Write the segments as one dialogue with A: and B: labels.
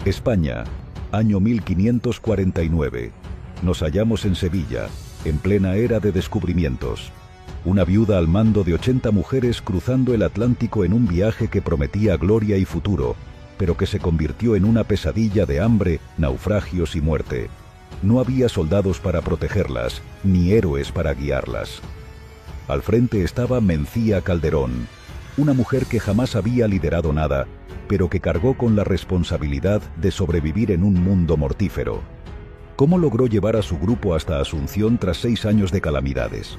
A: España, año 1549. Nos hallamos en Sevilla, en plena era de descubrimientos. Una viuda al mando de 80 mujeres cruzando el Atlántico en un viaje que prometía gloria y futuro, pero que se convirtió en una pesadilla de hambre, naufragios y muerte. No había soldados para protegerlas, ni héroes para guiarlas. Al frente estaba Mencía Calderón, una mujer que jamás había liderado nada, pero que cargó con la responsabilidad de sobrevivir en un mundo mortífero. ¿Cómo logró llevar a su grupo hasta Asunción tras 6 años de calamidades?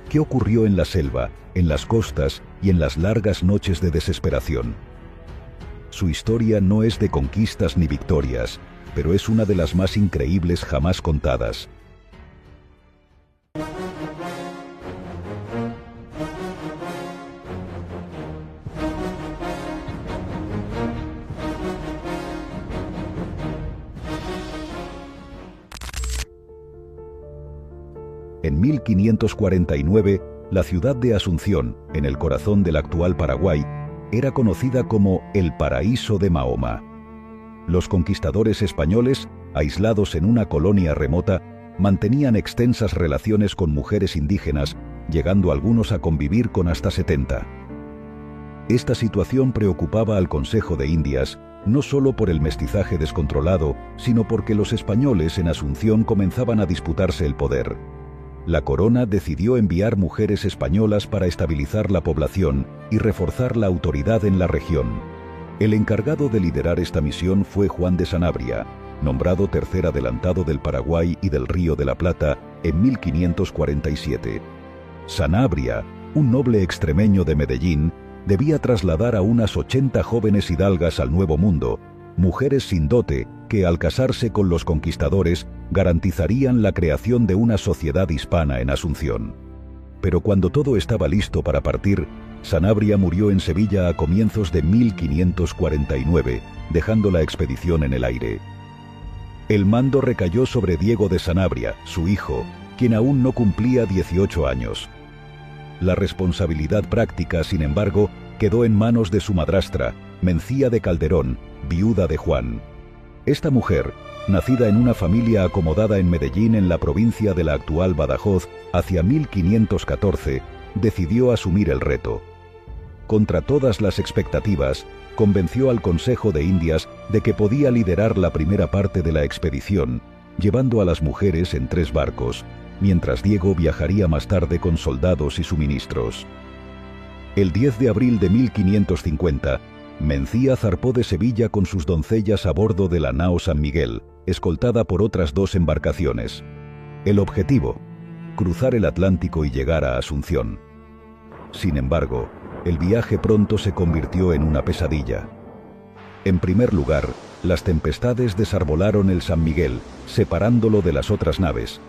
A: ¿Qué ocurrió en la selva, en las costas y en las largas noches de desesperación? Su historia no es de conquistas ni victorias, pero es una de las más increíbles jamás contadas. En 1549, la ciudad de Asunción, en el corazón del actual Paraguay, era conocida como el paraíso de Mahoma. Los conquistadores españoles, aislados en una colonia remota, mantenían extensas relaciones con mujeres indígenas, llegando algunos a convivir con hasta 70. Esta situación preocupaba al Consejo de Indias, no solo por el mestizaje descontrolado, sino porque los españoles en Asunción comenzaban a disputarse el poder. La corona decidió enviar mujeres españolas para estabilizar la población y reforzar la autoridad en la región. El encargado de liderar esta misión fue Juan de Sanabria, nombrado tercer adelantado del Paraguay y del Río de la Plata en 1547. Sanabria, un noble extremeño de Medellín, debía trasladar a unas 80 jóvenes hidalgas al Nuevo Mundo, mujeres sin dote que, al casarse con los conquistadores, garantizarían la creación de una sociedad hispana en Asunción. Pero cuando todo estaba listo para partir, Sanabria murió en Sevilla a comienzos de 1549, dejando la expedición en el aire. El mando recayó sobre Diego de Sanabria, su hijo, quien aún no cumplía 18 años. La responsabilidad práctica, sin embargo, quedó en manos de su madrastra, Mencía de Calderón, viuda de Juan. Esta mujer, nacida en una familia acomodada en Medellín en la provincia de la actual Badajoz, hacia 1514, decidió asumir el reto. Contra todas las expectativas, convenció al Consejo de Indias de que podía liderar la primera parte de la expedición, llevando a las mujeres en 3 barcos, mientras Diego viajaría más tarde con soldados y suministros. El 10 de abril de 1550, Mencía zarpó de Sevilla con sus doncellas a bordo de la nao San Miguel, escoltada por otras 2 embarcaciones. El objetivo: cruzar el Atlántico y llegar a Asunción. Sin embargo, el viaje pronto se convirtió en una pesadilla. En primer lugar, las tempestades desarbolaron el San Miguel, separándolo de las otras naves.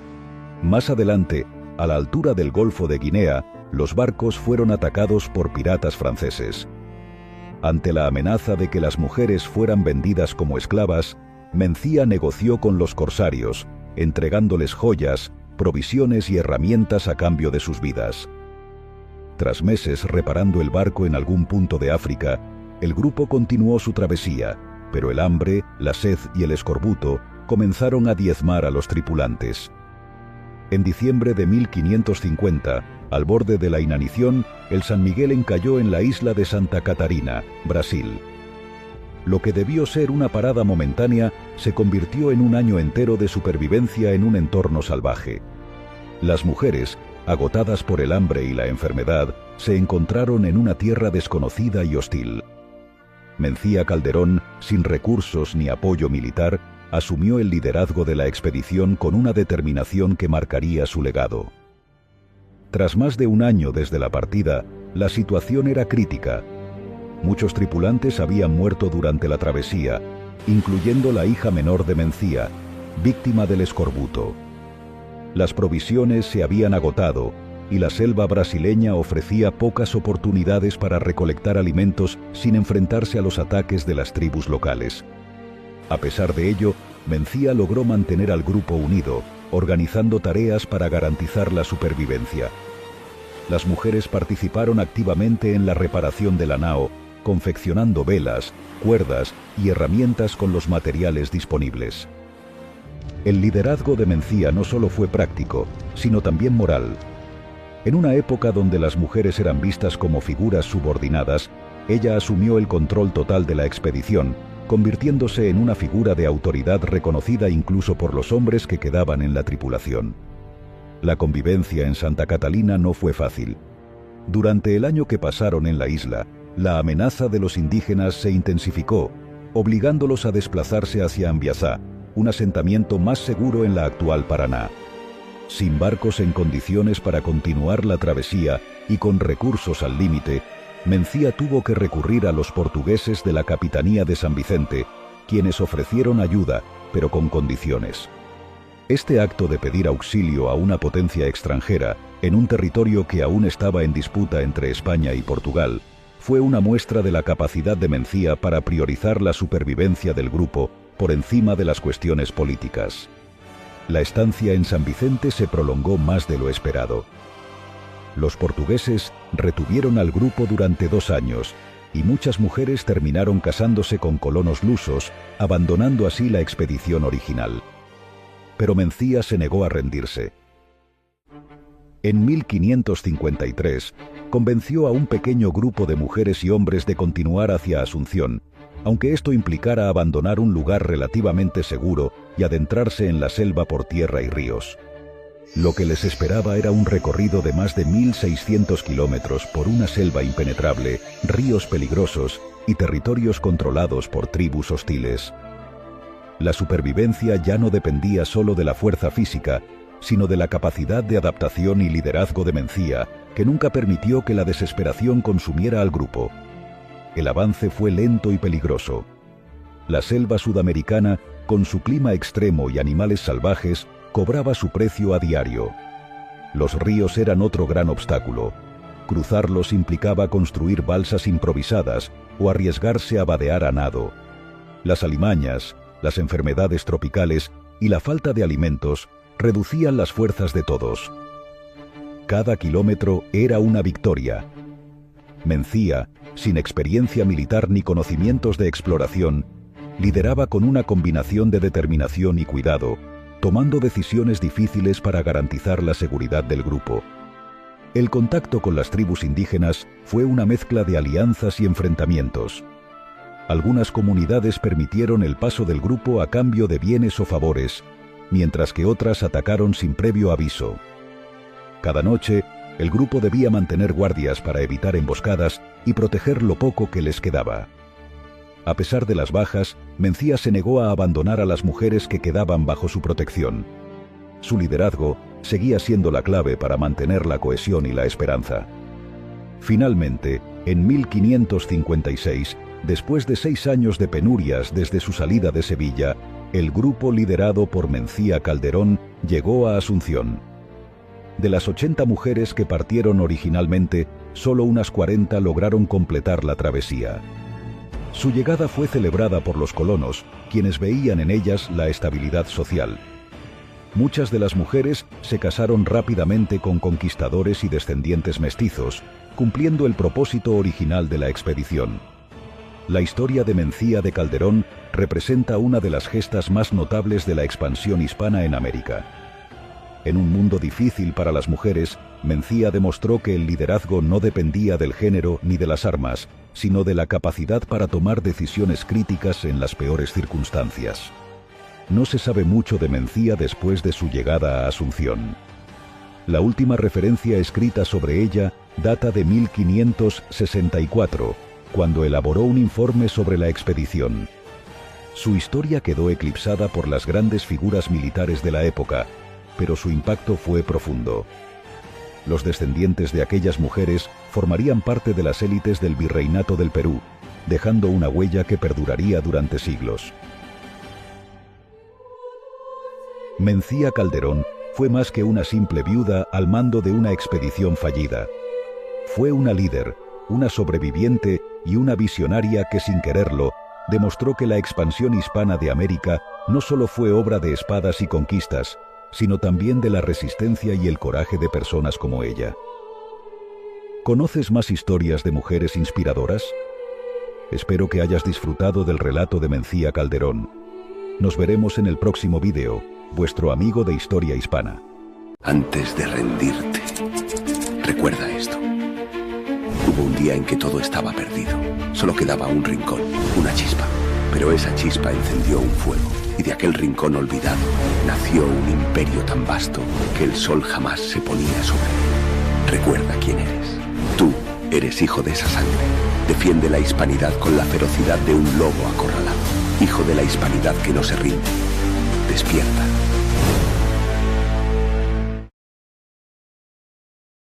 A: Más adelante, a la altura del Golfo de Guinea, los barcos fueron atacados por piratas franceses. Ante la amenaza de que las mujeres fueran vendidas como esclavas, Mencía negoció con los corsarios, entregándoles joyas, provisiones y herramientas a cambio de sus vidas. Tras meses reparando el barco en algún punto de África, el grupo continuó su travesía, pero el hambre, la sed y el escorbuto comenzaron a diezmar a los tripulantes. En diciembre de 1550, al borde de la inanición, el San Miguel encalló en la isla de Santa Catarina, Brasil. Lo que debió ser una parada momentánea se convirtió en un año entero de supervivencia en un entorno salvaje. Las mujeres, agotadas por el hambre y la enfermedad, se encontraron en una tierra desconocida y hostil. Mencía Calderón, sin recursos ni apoyo militar, asumió el liderazgo de la expedición con una determinación que marcaría su legado. Tras más de un año desde la partida, la situación era crítica. Muchos tripulantes habían muerto durante la travesía, incluyendo la hija menor de Mencía, víctima del escorbuto. Las provisiones se habían agotado y la selva brasileña ofrecía pocas oportunidades para recolectar alimentos sin enfrentarse a los ataques de las tribus locales. A pesar de ello, Mencía logró mantener al grupo unido, organizando tareas para garantizar la supervivencia. Las mujeres participaron activamente en la reparación de la nao, confeccionando velas, cuerdas y herramientas con los materiales disponibles. El liderazgo de Mencía no solo fue práctico, sino también moral. En una época donde las mujeres eran vistas como figuras subordinadas, ella asumió el control total de la expedición, convirtiéndose en una figura de autoridad reconocida incluso por los hombres que quedaban en la tripulación. La convivencia en Santa Catalina no fue fácil. Durante el año que pasaron en la isla, la amenaza de los indígenas se intensificó, obligándolos a desplazarse hacia Ambiasá, un asentamiento más seguro en la actual Paraná. Sin barcos en condiciones para continuar la travesía y con recursos al límite, Mencía tuvo que recurrir a los portugueses de la Capitanía de San Vicente, quienes ofrecieron ayuda, pero con condiciones. Este acto de pedir auxilio a una potencia extranjera, en un territorio que aún estaba en disputa entre España y Portugal, fue una muestra de la capacidad de Mencía para priorizar la supervivencia del grupo por encima de las cuestiones políticas. La estancia en San Vicente se prolongó más de lo esperado. Los portugueses retuvieron al grupo durante 2 años, y muchas mujeres terminaron casándose con colonos lusos, abandonando así la expedición original. Pero Mencía se negó a rendirse. En 1553, convenció a un pequeño grupo de mujeres y hombres de continuar hacia Asunción, aunque esto implicara abandonar un lugar relativamente seguro y adentrarse en la selva por tierra y ríos. Lo que les esperaba era un recorrido de más de 1.600 kilómetros por una selva impenetrable, ríos peligrosos y territorios controlados por tribus hostiles. La supervivencia ya no dependía solo de la fuerza física, sino de la capacidad de adaptación y liderazgo de Mencía, que nunca permitió que la desesperación consumiera al grupo. El avance fue lento y peligroso. La selva sudamericana, con su clima extremo y animales salvajes, cobraba su precio a diario. Los ríos eran otro gran obstáculo. Cruzarlos implicaba construir balsas improvisadas o arriesgarse a vadear a nado. Las alimañas, las enfermedades tropicales y la falta de alimentos reducían las fuerzas de todos. Cada kilómetro era una victoria. Mencía, sin experiencia militar ni conocimientos de exploración, lideraba con una combinación de determinación y cuidado, tomando decisiones difíciles para garantizar la seguridad del grupo. El contacto con las tribus indígenas fue una mezcla de alianzas y enfrentamientos. Algunas comunidades permitieron el paso del grupo a cambio de bienes o favores, mientras que otras atacaron sin previo aviso. Cada noche, el grupo debía mantener guardias para evitar emboscadas y proteger lo poco que les quedaba. A pesar de las bajas, Mencía se negó a abandonar a las mujeres que quedaban bajo su protección. Su liderazgo seguía siendo la clave para mantener la cohesión y la esperanza. Finalmente, en 1556, después de 6 años de penurias desde su salida de Sevilla, el grupo liderado por Mencía Calderón llegó a Asunción. De las 80 mujeres que partieron originalmente, solo unas 40 lograron completar la travesía. Su llegada fue celebrada por los colonos, quienes veían en ellas la estabilidad social. Muchas de las mujeres se casaron rápidamente con conquistadores y descendientes mestizos, cumpliendo el propósito original de la expedición. La historia de Mencía de Calderón representa una de las gestas más notables de la expansión hispana en América. En un mundo difícil para las mujeres, Mencía demostró que el liderazgo no dependía del género ni de las armas, sino de la capacidad para tomar decisiones críticas en las peores circunstancias. No se sabe mucho de Mencía después de su llegada a Asunción. La última referencia escrita sobre ella data de 1564, cuando elaboró un informe sobre la expedición. Su historia quedó eclipsada por las grandes figuras militares de la época, pero su impacto fue profundo. Los descendientes de aquellas mujeres formarían parte de las élites del Virreinato del Perú, dejando una huella que perduraría durante siglos. Mencía Calderón fue más que una simple viuda al mando de una expedición fallida. Fue una líder, una sobreviviente y una visionaria que, sin quererlo, demostró que la expansión hispana de América no solo fue obra de espadas y conquistas, sino también de la resistencia y el coraje de personas como ella. ¿Conoces más historias de mujeres inspiradoras? Espero que hayas disfrutado del relato de Mencía Calderón. Nos veremos en el próximo vídeo, vuestro amigo de Historia Hispana.
B: Antes de rendirte, recuerda esto. Hubo un día en que todo estaba perdido. Solo quedaba un rincón, una chispa. Pero esa chispa encendió un fuego, y de aquel rincón olvidado nació un imperio tan vasto que el sol jamás se ponía sobre él. Recuerda quién eres. Tú eres hijo de esa sangre. Defiende la hispanidad con la ferocidad de un lobo acorralado. Hijo de la hispanidad que no se rinde. Despierta.